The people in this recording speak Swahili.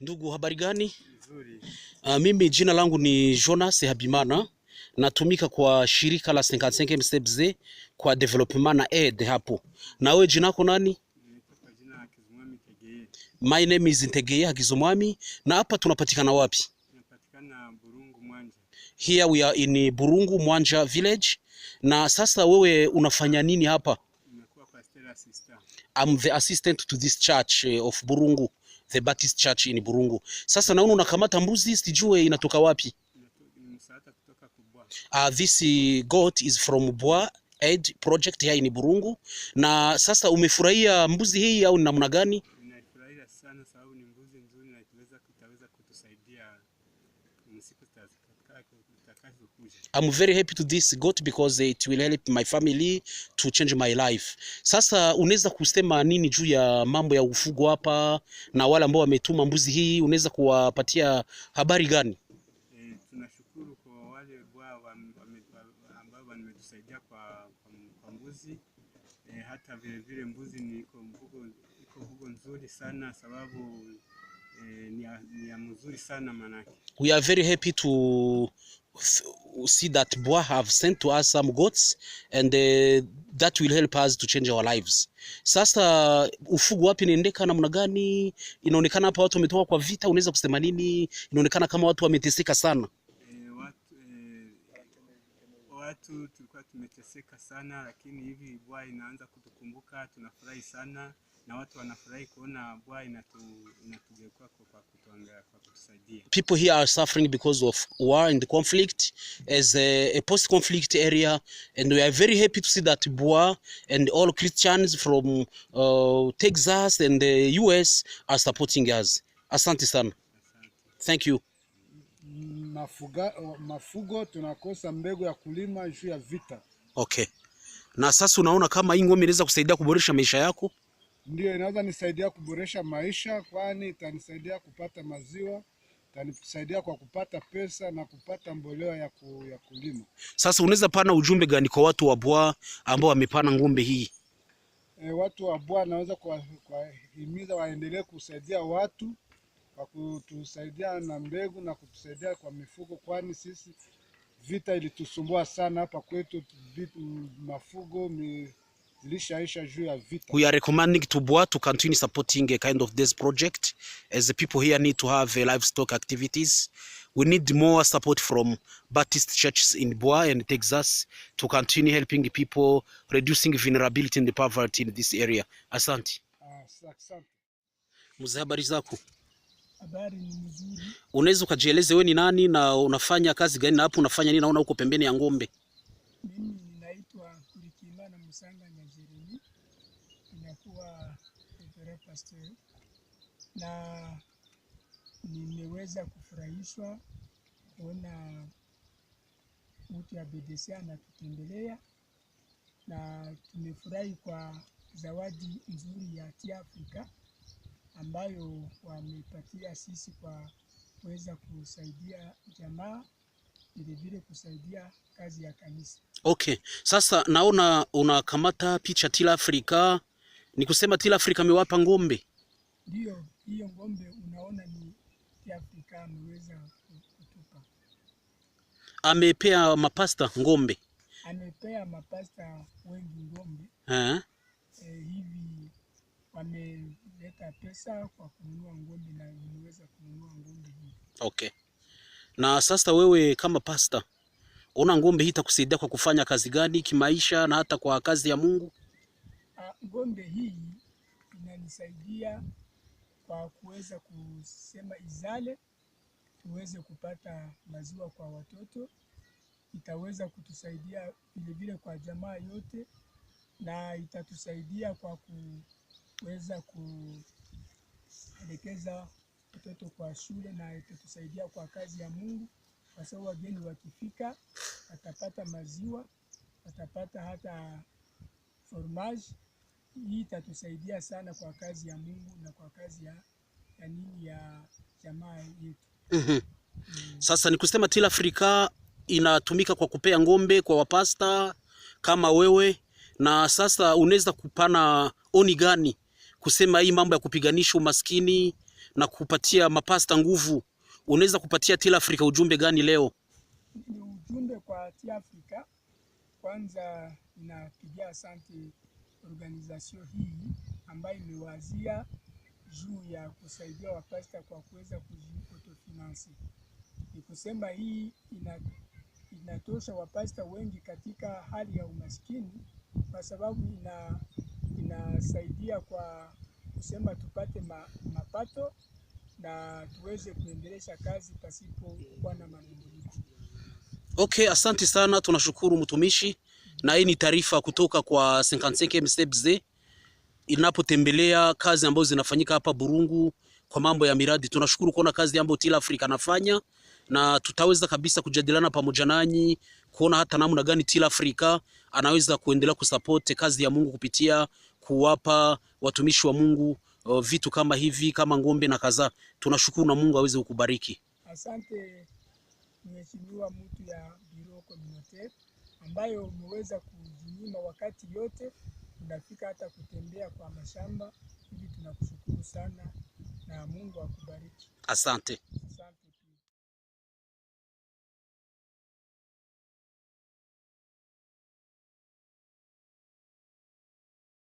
Ndugu, habari gani? Nzuri. Mimi jina langu ni Jonas Habimana, natumika kwa shirika la 55 CEBCE kwa development na aid hapo. Na wewe jina lako nani? Kwa jina Kizumwami Tegeye. My name is Tegeye Kizumwami. Na hapa tunapatikana wapi? Tunapatikana Burungu Mwanja. Here we are in Burungu Mwanja village. Na sasa wewe unafanya nini hapa? Nimekuwa pastor assistant. I'm the assistant to this church of Burungu, the Baptist church in Burungu. Sasa naona unakamata mbuzi, sijue inatoka wapi? Ni msaada kutoka kubwa. This goat is from Bua Aid project here in Burungu. Na sasa umefurahia mbuzi hii au namna gani? Ninafurahia sana sababu ni mbuzi nzuri na itaweza kutusaidia msiku zitakazokuja. I'm very happy to this goat because it will help my family to change my life. Sasa unaweza kusema nini juu ya mambo ya ufugo hapa na wale ambao wametuma mbuzi hii, unaweza kuwapatia habari gani? Tunashukuru kwa wale ambao wametusaidia kwa mbuzi. Hata vile mbuzi iko mbugo nzuri sana sababu ni ya mzuri sana manake. We are very happy to see that Bua have sent to us some goats and that will help us to change our lives. Sasa ufugo wapi inaendeka namna gani? Inaonekana hapa watu wametoka kwa vita, unaweza kusema nini? Inaonekana kama watu wameteseka sana. Watu tulikuwa tumeteseka sana, lakini hivi Bua inaanza kutukumbuka, tunafurahi sana na watu wanafurahi kuona Bua inatugeuka kwa kutuangalia, kwa kutusaidia. People here are suffering because of war and conflict as a post-conflict area, and we are very happy to see that Bua and all Christians from Texas and the US are supporting us. Asante sana. Thank you. Mafugo tunakosa mbegu ya kulima juu ya vita. Okay. Na sasa unaona kama hii ng'ombe inaweza kusaidia kuboresha maisha yako? Ndio, inaweza nisaidia kuboresha maisha, kwani itanisaidia kupata maziwa, itanisaidia kwa kupata pesa na kupata mbolea ya kulima. Sasa unaweza pana ujumbe gani kwa watu wa Bua ambao wamepana ng'ombe hii? Watu wa Bua naweza kuwahimiza waendelee kusaidia watu kwa kutusaidia na mbegu na kutusaidia kwa mifugo, kwani sisi vita ilitusumbua sana hapa kwetu. Mafugo zilishaisha juu ya vita. We are recommending to Bua to continue supporting a kind of this project, as the people here need to have livestock activities. We need more support from Baptist churches in Bua and Texas to continue helping people reducing vulnerability and the poverty in this area. Asante. Asante. Mzee, habari zako? Habari ni mzuri. Unaweza ukajieleze wewe ni nani na unafanya kazi gani na hapo unafanya nini naona huko pembeni ya ng'ombe? Mimi ninaitwa Kurikimana Musanga Nyajirimi. Ninakuwa pastor na nimeweza kufurahishwa kuona mtu ya BDC anatutembelea na tumefurahi kwa zawadi nzuri ya Afrika ambayo wamepatia sisi kwa kuweza kusaidia jamaa, vile kusaidia kazi ya kanisa. Okay. Sasa naona unakamata picha Afrika. Ni kusema Afrika amewapa ng'ombe? Ndio, hiyo ng'ombe unaona ni Afrika ameweza kutupa. Amepea mapasta ng'ombe? Amepea mapasta wengi ng'ombe. Hivi wameleta pesa kwa kununua ng'ombe na nimeweza kununua ng'ombe hii. Okay. Na sasa wewe kama pasta, una ng'ombe hii itakusaidia kwa kufanya kazi gani kimaisha na hata kwa kazi ya Mungu? Ng'ombe hii inanisaidia kwa kuweza kusema izale, tuweze kupata maziwa kwa watoto. Itaweza kutusaidia vile kwa jamaa yote na itatusaidia kwa kuweza kuelekeza watoto kwa shule na itatusaidia kwa kazi ya Mungu, kwa sababu wageni wakifika watapata maziwa, watapata hata fromage. Hii itatusaidia sana kwa kazi ya Mungu na kwa kazi ya jamaa yetu. Sasa ni kusema Afrika inatumika kwa kupea ng'ombe kwa wapasta kama wewe, na sasa unaweza kupana oni gani kusema hii mambo ya kupiganisha umaskini na kupatia mapasta nguvu. Unaweza kupatia Till Africa ujumbe gani leo? Ni ujumbe kwa Till Africa. Kwanza ninapigia asante organization hii ambayo imewazia juu ya kusaidia wapasta kwa kuweza kujiotofinansi. Ni kusema hii inatosha wapasta wengi katika hali ya umaskini, kwa sababu inasaidia kwa kusema tupate mapato na tuweze kuendelesha kazi pasipo kuwa na manunguniko. Okay, asante sana, tunashukuru mtumishi. Na hii ni taarifa kutoka kwa 55 CEBCE inapotembelea kazi ambazo zinafanyika hapa Burungu kwa mambo ya miradi. Tunashukuru kuona kazi ambayo Till Africa anafanya, na tutaweza kabisa kujadiliana pamoja nanyi kuona hata namna gani Till Africa anaweza kuendelea kusupport kazi ya Mungu kupitia kuwapa watumishi wa Mungu vitu kama hivi, kama ngombe na kadhaa. Tunashukuru na Mungu aweze kukubariki. Asante mheshimiwa mtu ya Bureau Communautaire ambayo umeweza kujinyima wakati yote unafika hata kutembea kwa mashamba. Hivi tunakushukuru sana na Mungu akubariki. Asante.